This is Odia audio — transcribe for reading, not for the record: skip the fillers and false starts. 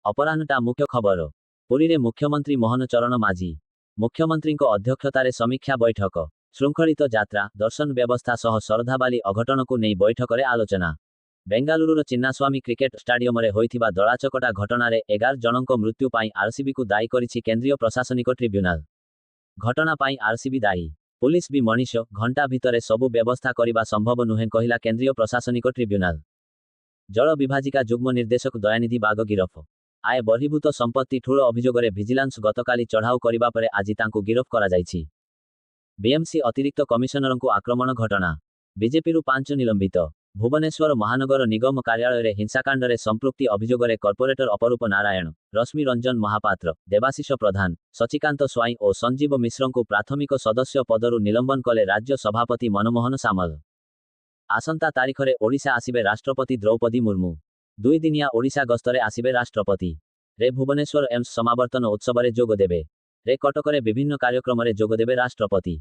अपराह्नटा मुख्य खबर पुरीरे मुख्यमंत्री मोहन चरण माझी मुख्यमंत्रीଙ୍କ अध्यक्षतारे समीक्षा बैठक ଶୃଙ୍ଖଳିତ ଯାତ୍ରା ଦର୍ଶନ ବ୍ୟବସ୍ଥା ସହ ଶରଧାବାଲି ଅଘଟଣକୁ ନେଇ ବୈଠକରେ ଆଲୋଚନା। ବେଙ୍ଗାଲୁରୁର ଚିନ୍ନାସ୍ୱାମୀ କ୍ରିକେଟ ଷ୍ଟାଡିୟମରେ ହୋଇଥିବା ଦଳାଚକଟା ଘଟଣାରେ 11 ଜଣଙ୍କ ମୃତ୍ୟୁ ପାଇଁ ଆରସିବିକୁ ଦାୟୀ କରିଛି କେନ୍ଦ୍ରୀୟ ପ୍ରଶାସନିକ ଟ୍ରିବ୍ୟୁନାଲ। ଘଟଣା ପାଇଁ ଆରସିବି ଦାୟୀ। ପୁଲିସ ବି ମଣିଷ, ଘଣ୍ଟା ଭିତରେ ସବୁ ବ୍ୟବସ୍ଥା କରିବା ସମ୍ଭବ ନୁହେଁ କହିଲା କେନ୍ଦ୍ରୀୟ ପ୍ରଶାସନିକ ଟ୍ରିବ୍ୟୁନାଲ। ଜଳ ବିଭାଜିକା ଯୁଗ୍ମ ନିର୍ଦ୍ଦେଶକ ଦୟାନିଧି ବାଗ ଗିରଫ। ଆୟ ବହିର୍ଭୂତ ସମ୍ପତ୍ତି ଠୁଳ ଅଭିଯୋଗରେ ଭିଜିଲାନ୍ସ ଗତକାଲି ଚଢ଼ାଉ କରିବା ପରେ ଆଜି ତାଙ୍କୁ ଗିରଫ କରାଯାଇଛି। ବିଏମ୍ସି ଅତିରିକ୍ତ କମିଶନରଙ୍କୁ ଆକ୍ରମଣ ଘଟଣା ବିଜେପିରୁ 5 ନିଲମ୍ବିତ। ଭୁବନେଶ୍ୱର ମହାନଗର ନିଗମ କାର୍ଯ୍ୟାଳୟରେ ହିଂସାକାଣ୍ଡରେ ସମ୍ପୃକ୍ତି ଅଭିଯୋଗରେ କର୍ପୋରେଟର ଅପରୂପ ନାରାୟଣ, ରଶ୍ମି ରଞ୍ଜନ ମହାପାତ୍ର, ଦେବାଶିଷ ପ୍ରଧାନ, ସଚିକାନ୍ତ ସ୍ୱାଇଁ ଓ ସଞ୍ଜୀବ ମିଶ୍ରଙ୍କୁ ପ୍ରାଥମିକ ସଦସ୍ୟ ପଦରୁ ନିଲମ୍ବନ କଲେ ରାଜ୍ୟ ସଭାପତି ମନମୋହନ ସାମଲ। ଆସନ୍ତା ତାରିଖରେ ଓଡ଼ିଶା ଆସିବେ ରାଷ୍ଟ୍ରପତି ଦ୍ରୌପଦୀ ମୁର୍ମୁ। 2 ଦିନିଆ ଓଡ଼ିଶା ଗସ୍ତରେ ଆସିବେ ରାଷ୍ଟ୍ରପତି। ରେ ଭୁବନେଶ୍ୱର ଏମ୍ସ ସମାବର୍ତ୍ତନ ଉତ୍ସବରେ ଯୋଗଦେବେ। ରେ କଟକରେ ବିଭିନ୍ନ କାର୍ଯ୍ୟକ୍ରମରେ ଯୋଗଦେବେ ରାଷ୍ଟ୍ରପତି।